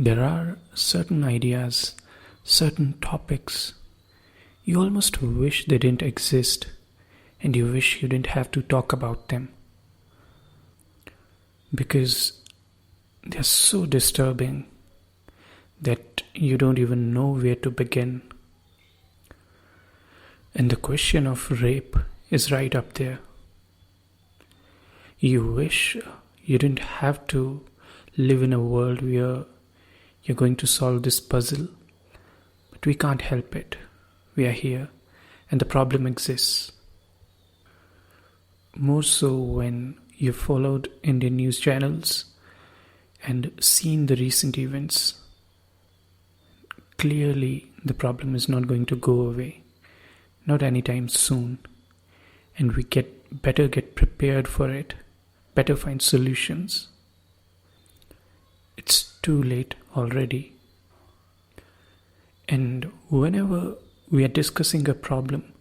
There are certain ideas, certain topics, you almost wish they didn't exist and you wish you didn't have to talk about them. Because they're so disturbing that you don't even know where to begin. And the question of rape is right up there. You wish you didn't have to live in a world where you're going to solve this puzzle, but we can't help it. We are here, and the problem exists. More so when you've followed Indian news channels and seen the recent events. Clearly, the problem is not going to go away, not anytime soon, and we better get prepared for it, better find solutions. It's too late already. And whenever we are discussing a problem,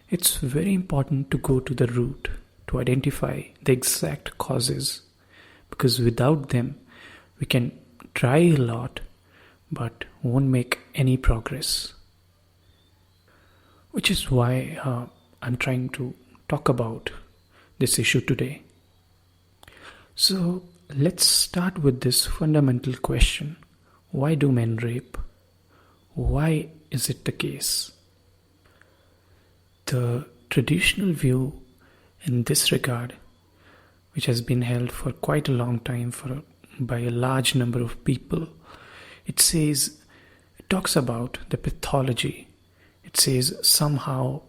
it's very important to go to the root, to identify the exact causes, because without them, we can try a lot, but won't make any progress. Which is why I'm trying to talk about this issue today. So let's start with this fundamental question. Why do men rape? Why is it the case? The traditional view in this regard, which has been held for quite a long time by a large number of people, it talks about the pathology. It says somehow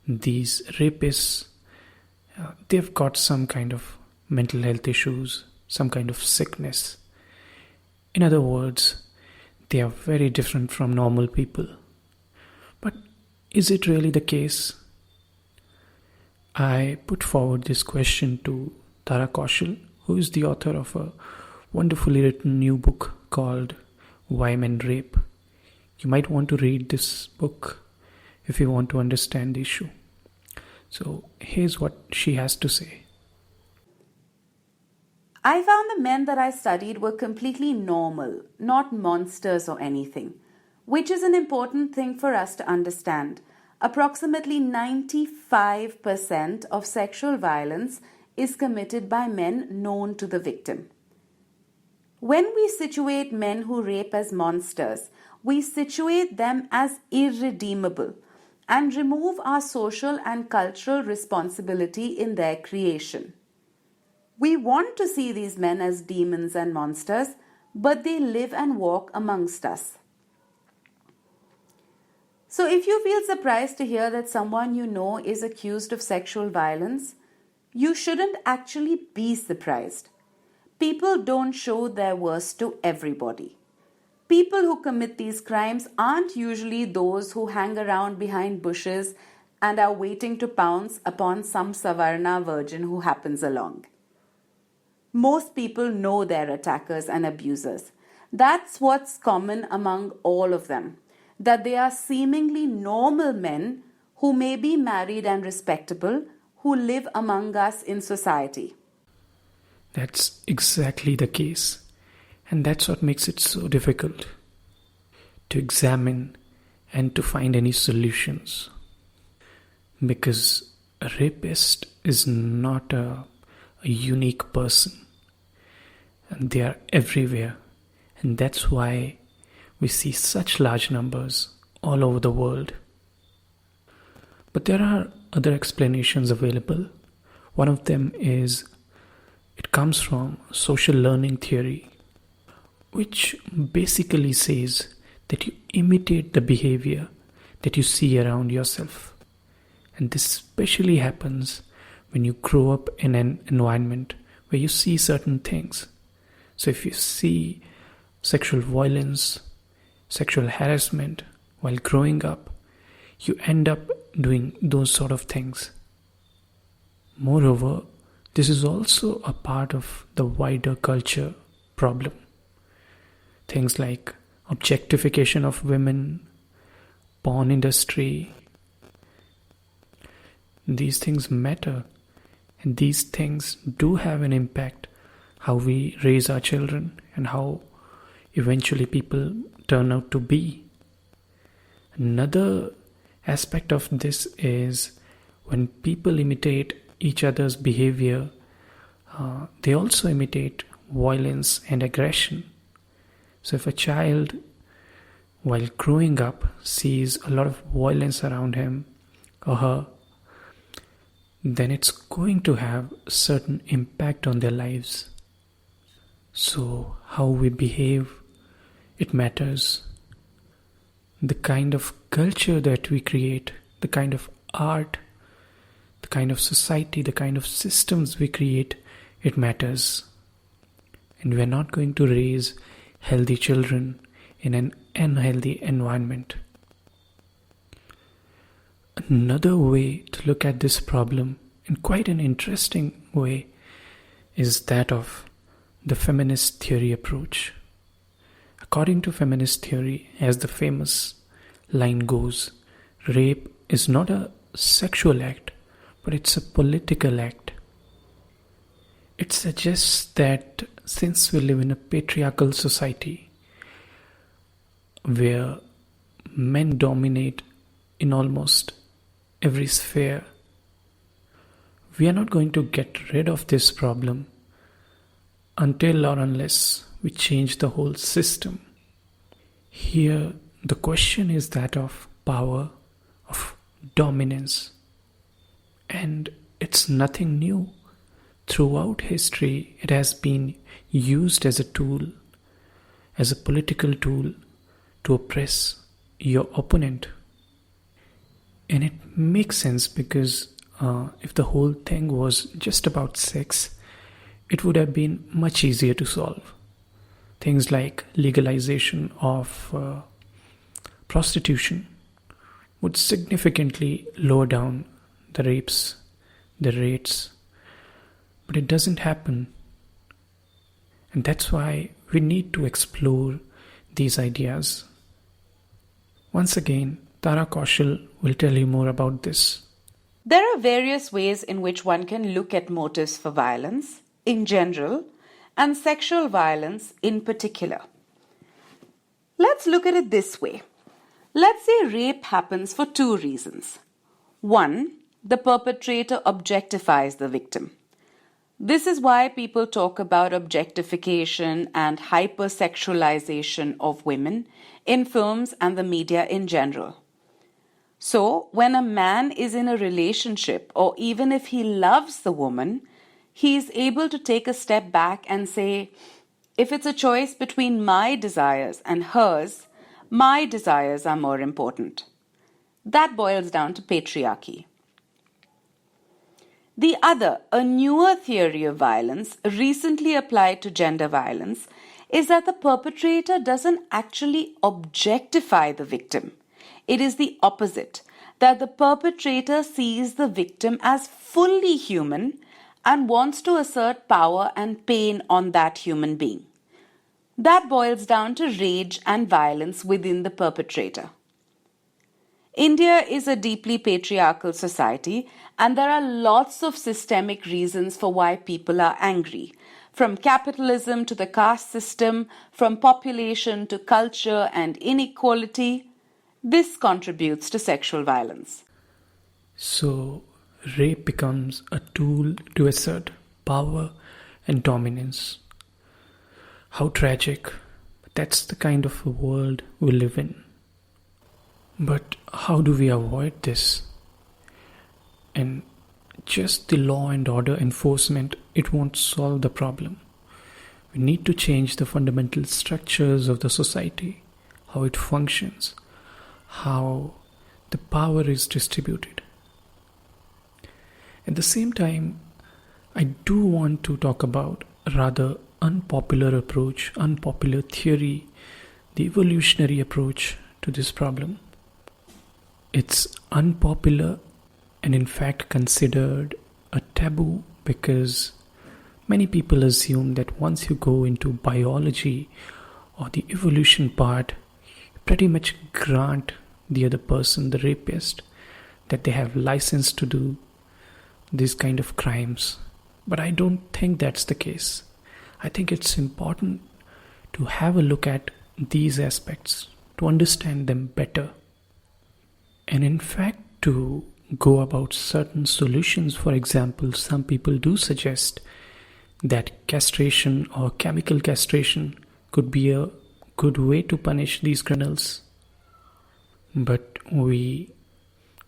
these rapists, they've got some kind of mental health issues, some kind of sickness. In other words, they are very different from normal people. But is it really the case? I put forward this question to Tara Kaushal, who is the author of a wonderfully written new book called Why Men Rape. You might want to read this book if you want to understand the issue. So here's what she has to say. I found the men that I studied were completely normal, not monsters or anything, which is an important thing for us to understand. Approximately 95% of sexual violence is committed by men known to the victim. When we situate men who rape as monsters, we situate them as irredeemable and remove our social and cultural responsibility in their creation. We want to see these men as demons and monsters, but they live and walk amongst us. So if you feel surprised to hear that someone you know is accused of sexual violence, you shouldn't actually be surprised. People don't show their worst to everybody. People who commit these crimes aren't usually those who hang around behind bushes and are waiting to pounce upon some Savarna virgin who happens along. Most people know their attackers and abusers. That's what's common among all of them, that they are seemingly normal men who may be married and respectable, who live among us in society. That's exactly the case. And that's what makes it so difficult to examine and to find any solutions. Because a rapist is not a unique person. And they are everywhere. And that's why we see such large numbers all over the world. But there are other explanations available. One of them is it comes from social learning theory, which basically says that you imitate the behavior that you see around yourself. And this especially happens when you grow up in an environment where you see certain things. So if you see sexual violence, sexual harassment while growing up, you end up doing those sort of things. Moreover, this is also a part of the wider culture problem. Things like objectification of women, porn industry. These things matter, and these things do have an impact how we raise our children and how eventually people turn out to be. Another aspect of this is when people imitate each other's behavior, they also imitate violence and aggression. So if a child, while growing up, sees a lot of violence around him or her, then it's going to have a certain impact on their lives. So how we behave, it matters. The kind of culture that we create, the kind of art, the kind of society, the kind of systems we create, it matters. And we are not going to raise healthy children in an unhealthy environment. Another way to look at this problem, in quite an interesting way, is that of the feminist theory approach. According to feminist theory, as the famous line goes, rape is not a sexual act, but it's a political act. It suggests that since we live in a patriarchal society where men dominate in almost every sphere, we are not going to get rid of this problem until or unless we change the whole system. Here, the question is that of power, of dominance. And it's nothing new. Throughout history, it has been used as a tool, as a political tool to oppress your opponent. And it makes sense because if the whole thing was just about sex, it would have been much easier to solve. Things like legalization of prostitution would significantly lower down the rapes, the rates. But it doesn't happen. And that's why we need to explore these ideas. Once again, Tara Kaushal will tell you more about this. There are various ways in which one can look at motives for violence in general and sexual violence in particular. Let's look at it this way. Let's say rape happens for two reasons. One, the perpetrator objectifies the victim. This is why people talk about objectification and hypersexualization of women in films and the media in general. So, when a man is in a relationship, or even if he loves the woman, he is able to take a step back and say, if it's a choice between my desires and hers, my desires are more important. That boils down to patriarchy. The other, a newer theory of violence, recently applied to gender violence, is that the perpetrator doesn't actually objectify the victim. It is the opposite, that the perpetrator sees the victim as fully human and wants to assert power and pain on that human being. That boils down to rage and violence within the perpetrator. India is a deeply patriarchal society, and there are lots of systemic reasons for why people are angry. From capitalism to the caste system, from population to culture and inequality, this contributes to sexual violence. So, rape becomes a tool to assert power and dominance. How tragic. That's the kind of a world we live in. But how do we avoid this? And just the law and order enforcement, it won't solve the problem. We need to change the fundamental structures of the society, how it functions, how the power is distributed. At the same time, I do want to talk about a rather unpopular approach, unpopular theory, the evolutionary approach to this problem. It's unpopular and in fact considered a taboo because many people assume that once you go into biology or the evolution part, you pretty much grant the other person, the rapist, that they have license to do these kind of crimes. But I don't think that's the case. I think it's important to have a look at these aspects, to understand them better, and in fact to go about certain solutions. For example, some people do suggest that castration or chemical castration could be a good way to punish these criminals. But we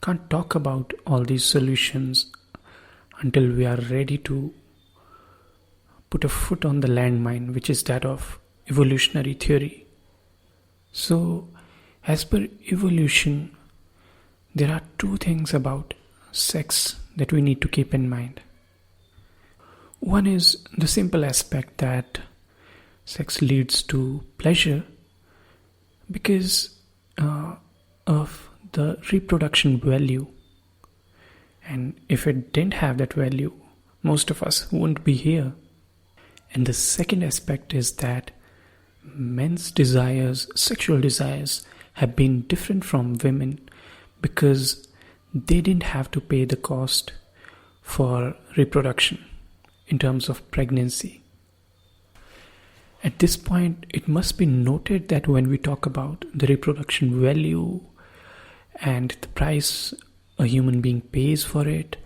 can't talk about all these solutions until we are ready to put a foot on the landmine, which is that of evolutionary theory. So, as per evolution, there are two things about sex that we need to keep in mind. One is the simple aspect that sex leads to pleasure because of the reproduction value. And if it didn't have that value, most of us wouldn't be here. And the second aspect is that men's desires, sexual desires, have been different from women because they didn't have to pay the cost for reproduction in terms of pregnancy. At this point, it must be noted that when we talk about the reproduction value and the price a human being pays for it,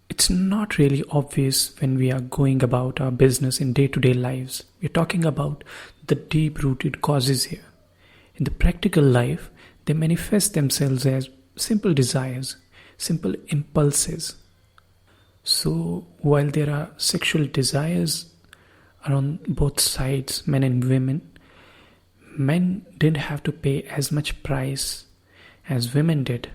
it's not really obvious when we are going about our business in day-to-day lives. We're talking about the deep-rooted causes here. In the practical life, they manifest themselves as simple desires, simple impulses. So, while there are sexual desires on both sides, men and women, men didn't have to pay as much price as women did.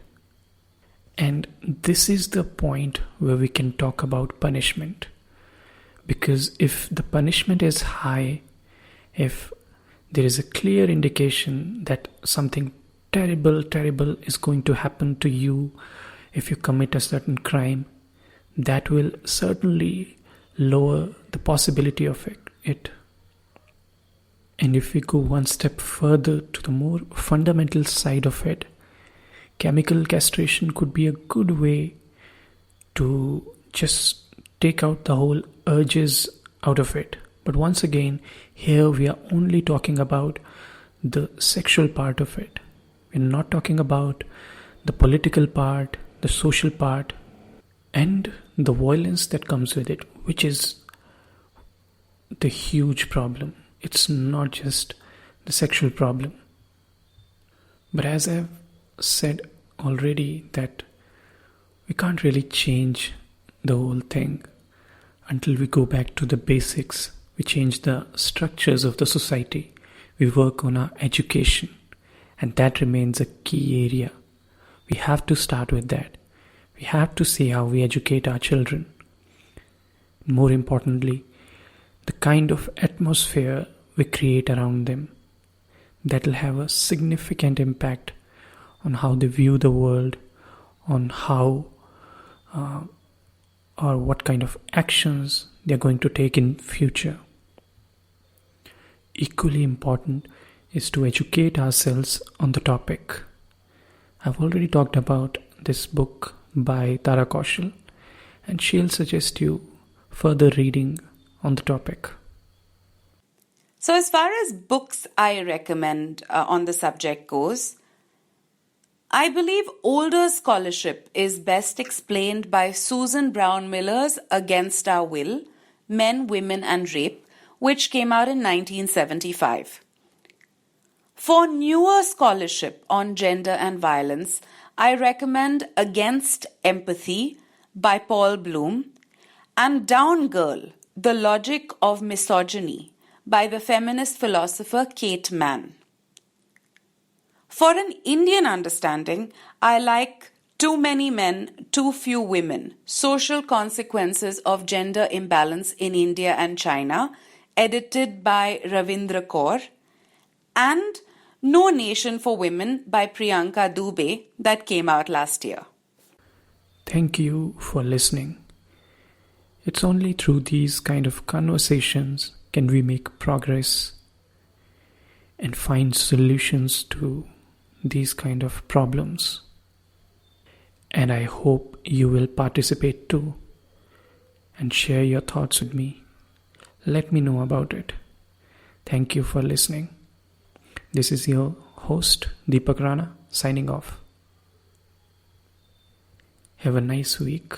And this is the point where we can talk about punishment. Because if the punishment is high, if there is a clear indication that something terrible is going to happen to you if you commit a certain crime, that will certainly lower the possibility of it. And if we go one step further to the more fundamental side of it, chemical castration could be a good way to just take out the whole urges out of it. But once again, here we are only talking about the sexual part of it. We're not talking about the political part, the social part, and the violence that comes with it, which is the huge problem. It's not just the sexual problem. But as I've said already, that we can't really change the whole thing until we go back to the basics. We change the structures of the society. We work on our education, and that remains a key area. We have to start with that. We have to see how we educate our children. More importantly, the kind of atmosphere we create around them, that will have a significant impact on how they view the world, on how or what kind of actions they're going to take in future. Equally important is to educate ourselves on the topic. I've already talked about this book by Tara Kaushal, and she'll suggest you further reading on the topic. So as far as books I recommend on the subject goes, I believe older scholarship is best explained by Susan Brown Miller's Against Our Will, Men, Women and Rape, which came out in 1975. For newer scholarship on gender and violence, I recommend Against Empathy by Paul Bloom and Down Girl, The Logic of Misogyny by the feminist philosopher Kate Mann. For an Indian understanding, I like Too Many Men, Too Few Women, Social Consequences of Gender Imbalance in India and China, edited by Ravindra Kaur, and No Nation for Women by Priyanka Dubey, that came out last year. Thank you for listening. It's only through these kind of conversations can we make progress and find solutions to these kind of problems. And I hope you will participate too and share your thoughts with me. Let me know about it. Thank you for listening. This is your host, Deepak Rana, signing off. Have a nice week.